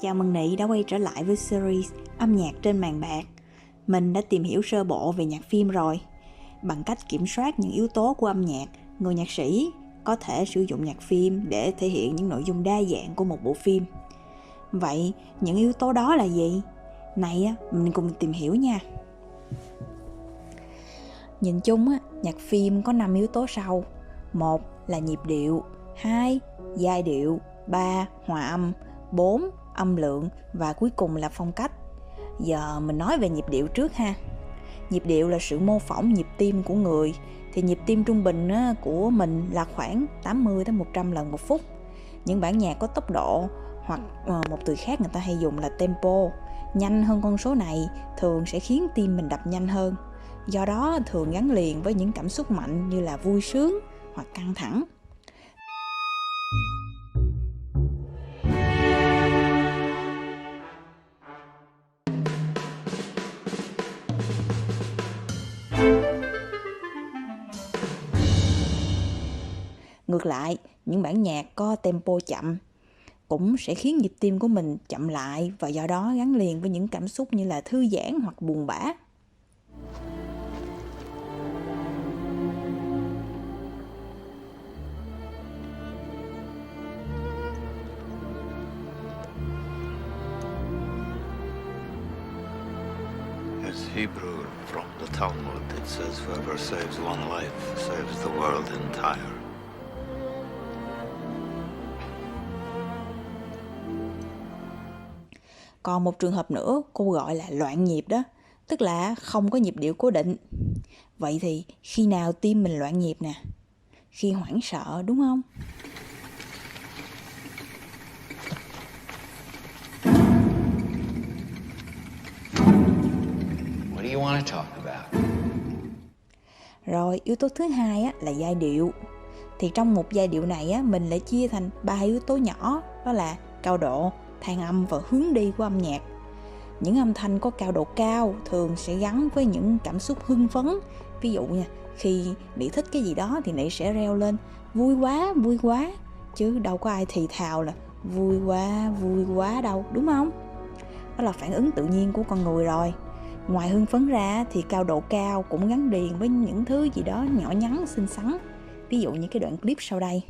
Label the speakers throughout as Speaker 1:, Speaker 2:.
Speaker 1: Chào mừng Nị đã quay trở lại với series âm nhạc trên màn bạc. Mình đã tìm hiểu sơ bộ về nhạc phim rồi. Bằng cách kiểm soát những yếu tố của âm nhạc, người nhạc sĩ có thể sử dụng nhạc phim để thể hiện những nội dung đa dạng của một bộ phim. Vậy, những yếu tố đó là gì? Này, mình cùng tìm hiểu nha. Nhìn chung, nhạc phim có 5 yếu tố sau. 1 là nhịp điệu, 2 giai điệu, 3 hòa âm, 4 âm lượng và cuối cùng là phong cách. Giờ mình nói về nhịp điệu trước ha. Nhịp điệu là sự mô phỏng nhịp tim của người. Thì nhịp tim trung bình của mình là khoảng 80 đến 100 lần một phút. Những bản nhạc có tốc độ hoặc một từ khác người ta hay dùng là tempo, nhanh hơn con số này thường sẽ khiến tim mình đập nhanh hơn. Do đó thường gắn liền với những cảm xúc mạnh như là vui sướng hoặc căng thẳng. Ngược lại, những bản nhạc có tempo chậm cũng sẽ khiến nhịp tim của mình chậm lại và do đó gắn liền với những cảm xúc như là thư giãn hoặc buồn bã.
Speaker 2: It's Hebrew from the Talmud. It says, whoever saves one life saves the world entire.
Speaker 1: Còn một trường hợp nữa cô gọi là loạn nhịp đó, tức là không có nhịp điệu cố định. Vậy thì khi nào tim mình loạn nhịp nè? Khi hoảng sợ đúng không?
Speaker 3: What do you want to talk about?
Speaker 1: Rồi yếu tố thứ hai là giai điệu. Thì trong một giai điệu này mình lại chia thành 3 yếu tố nhỏ, đó là cao độ, thang âm và hướng đi của âm nhạc. Những âm thanh có cao độ cao thường sẽ gắn với những cảm xúc hưng phấn. Ví dụ nha, khi Nị thích cái gì đó thì Nị sẽ reo lên vui quá, chứ đâu có ai thì thào là vui quá đâu, đúng không? Đó là phản ứng tự nhiên của con người rồi. Ngoài hưng phấn ra thì cao độ cao cũng gắn liền với những thứ gì đó nhỏ nhắn, xinh xắn. Ví dụ như cái đoạn clip sau đây.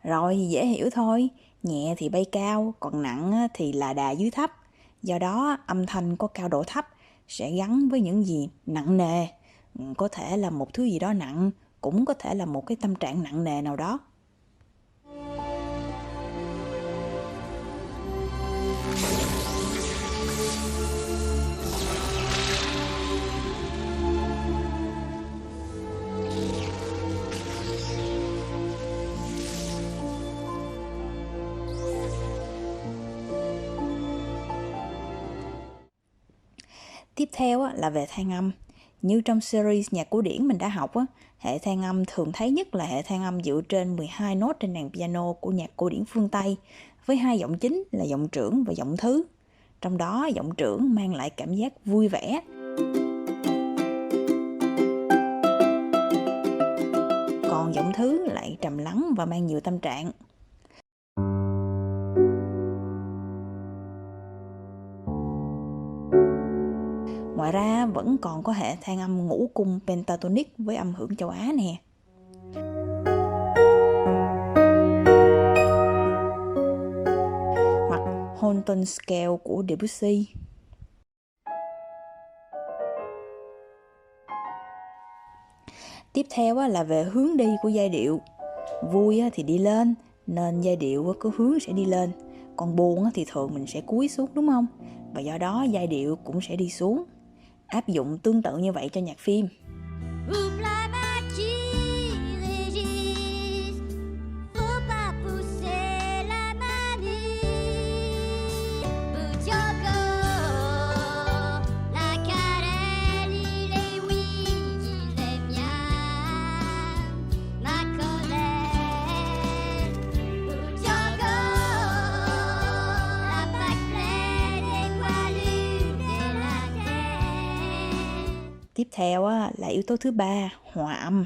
Speaker 1: Rồi dễ hiểu thôi, nhẹ thì bay cao, còn nặng thì là đà dưới thấp. Do đó âm thanh có cao độ thấp sẽ gắn với những gì nặng nề. Có thể là một thứ gì đó nặng, cũng có thể là một cái tâm trạng nặng nề nào đó. Tiếp theo là về than âm. Như trong series nhạc cổ điển mình đã học, hệ than âm thường thấy nhất là hệ than âm dựa trên 12 nốt trên đàn piano của nhạc cổ điển phương Tây, với hai giọng chính là giọng trưởng và giọng thứ. Trong đó giọng trưởng mang lại cảm giác vui vẻ. Còn giọng thứ lại trầm lắng và mang nhiều tâm trạng. Ngoài ra vẫn còn có hệ than âm ngũ cung pentatonic với âm hưởng châu Á nè. Hoặc whole tone scale của Debussy. Tiếp theo là về hướng đi của giai điệu. Vui thì đi lên, nên giai điệu có hướng sẽ đi lên. Còn buồn thì thường mình sẽ cúi xuống, đúng không? Và do đó giai điệu cũng sẽ đi xuống. Áp dụng tương tự như vậy cho nhạc phim. theo á, là yếu tố thứ ba, hòa âm.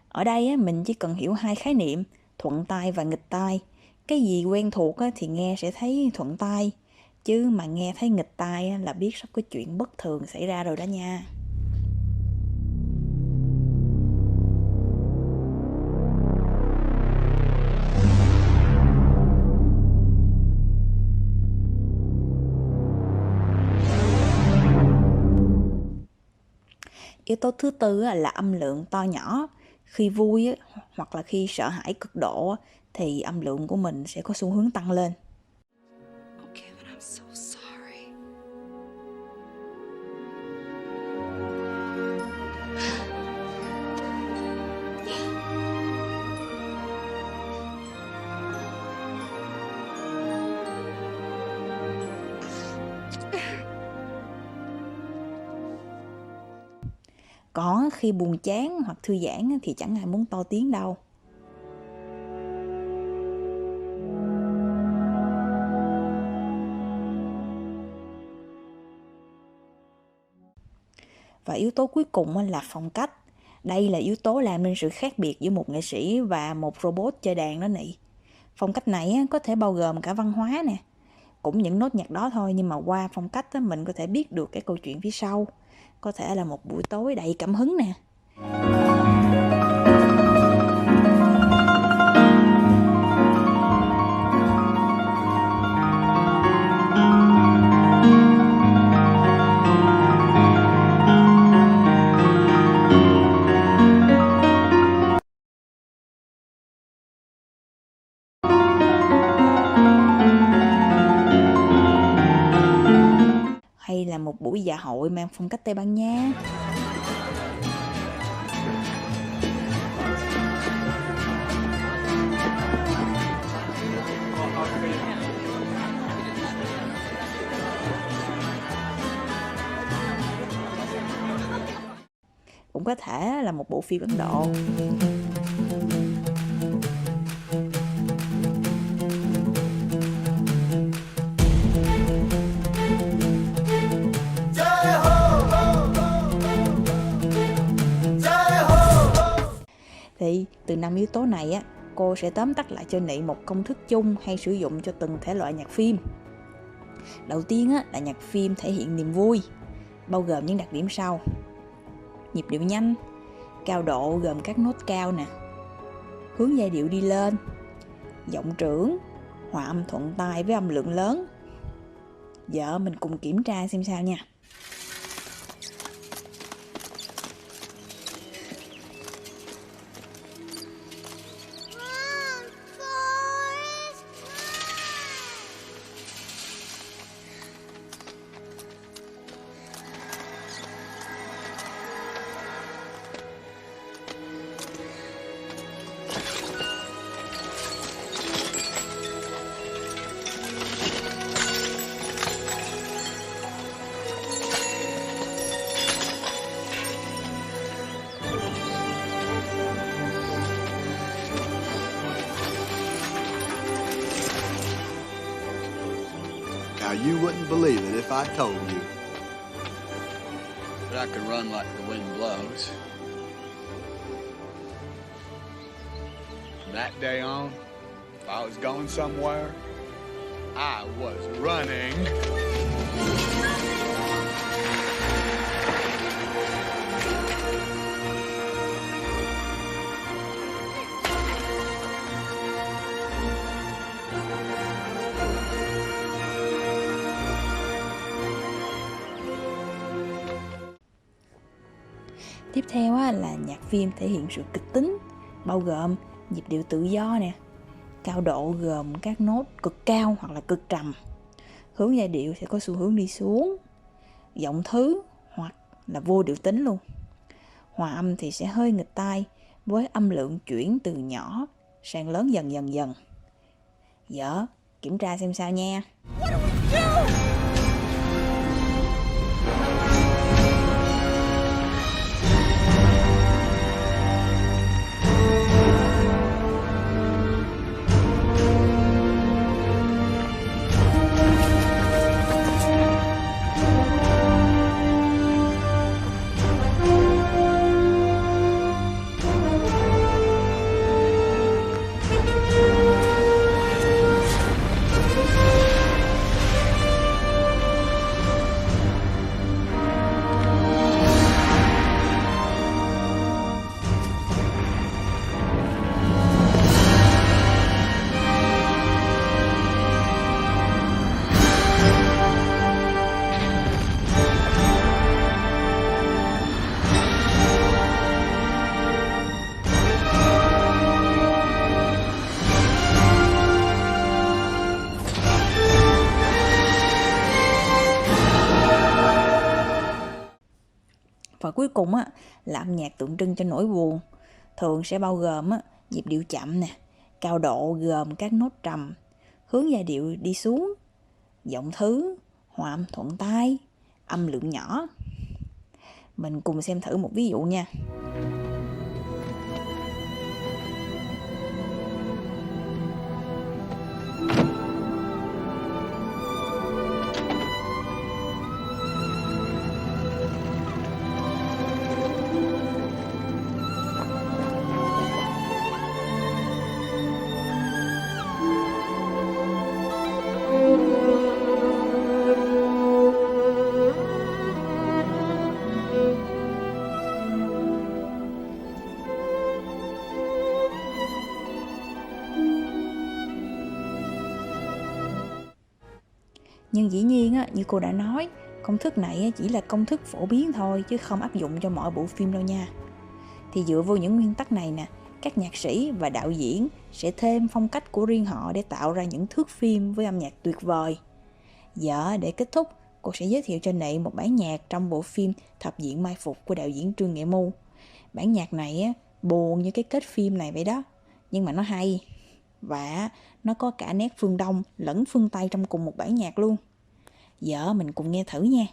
Speaker 1: Ở đây á, mình chỉ cần hiểu hai khái niệm thuận tai và nghịch tai. Cái gì quen thuộc á, thì nghe sẽ thấy thuận tai, chứ mà nghe thấy nghịch tai á, là biết sắp có chuyện bất thường xảy ra rồi đó nha. Yếu tố thứ tư là âm lượng to nhỏ. Khi vui hoặc là khi sợ hãi cực độ thì âm lượng của mình sẽ có xu hướng tăng lên.
Speaker 4: Oh, Kevin, I'm so sorry.
Speaker 1: Còn khi buồn chán hoặc thư giãn thì chẳng ai muốn to tiếng đâu. Và yếu tố cuối cùng là phong cách. Đây là yếu tố làm nên sự khác biệt giữa một nghệ sĩ và một robot chơi đàn đó nị. Phong cách này có thể bao gồm cả văn hóa nè, cũng những nốt nhạc đó thôi, nhưng mà qua phong cách mình có thể biết được cái câu chuyện phía sau. Có thể là một buổi tối đầy cảm hứng nè. Hay là một buổi dạ hội mang phong cách Tây Ban Nha. Cũng có thể là một bộ phim Ấn Độ. Thì từ 5 yếu tố này cô sẽ tóm tắt lại cho Nị một công thức chung hay sử dụng cho từng thể loại nhạc phim. Đầu tiên là nhạc phim thể hiện niềm vui, bao gồm những đặc điểm sau: nhịp điệu nhanh, cao độ gồm các nốt cao nè, hướng giai điệu đi lên, giọng trưởng, hòa âm thuận tai với âm lượng lớn. Giờ mình cùng kiểm tra xem sao nha.
Speaker 5: Now, you wouldn't believe it if I told you.
Speaker 3: But I can run like the wind blows. From that day on, if I was going somewhere, I was running.
Speaker 1: Tiếp theo là nhạc phim thể hiện sự kịch tính, bao gồm nhịp điệu tự do nè, cao độ gồm các nốt cực cao hoặc là cực trầm, hướng giai điệu sẽ có xu hướng đi xuống, giọng thứ hoặc là vô điệu tính luôn. Hòa âm thì sẽ hơi nghịch tai với âm lượng chuyển từ nhỏ sang lớn dần dần. Giờ kiểm tra xem sao nha. cuối cùng á là âm nhạc tượng trưng cho nỗi buồn. Thường sẽ bao gồm á nhịp điệu chậm nè, cao độ gồm các nốt trầm, hướng giai điệu đi xuống, giọng thứ, hòa âm thuận tai, âm lượng nhỏ. Mình cùng xem thử một ví dụ nha. Nhưng dĩ nhiên á, như cô đã nói, công thức này chỉ là công thức phổ biến thôi chứ không áp dụng cho mọi bộ phim đâu nha. Thì dựa vào những nguyên tắc này nè, các nhạc sĩ và đạo diễn sẽ thêm phong cách của riêng họ để tạo ra những thước phim với âm nhạc tuyệt vời. Giờ để kết thúc, cô sẽ giới thiệu cho Nị một bản nhạc trong bộ phim Thập Diện Mai Phục của đạo diễn Trương Nghệ Mưu. Bản nhạc này buồn như cái kết phim này vậy đó, nhưng mà nó hay. Và nó có cả nét phương Đông lẫn phương Tây trong cùng một bản nhạc luôn. Giờ mình cùng nghe thử nha.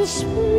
Speaker 6: Spring